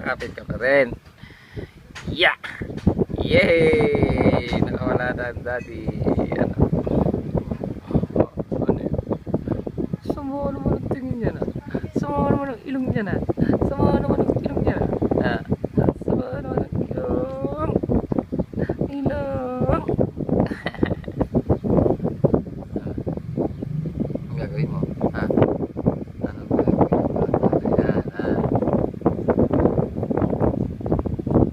kumakapit ka pa rin. Yeah! Yay! Nakawala na ang daddy. Ano? Ano yun? Sama naman ang tingin niya na. Sama naman ang ilong niya na. Sama naman ang ilong niya na.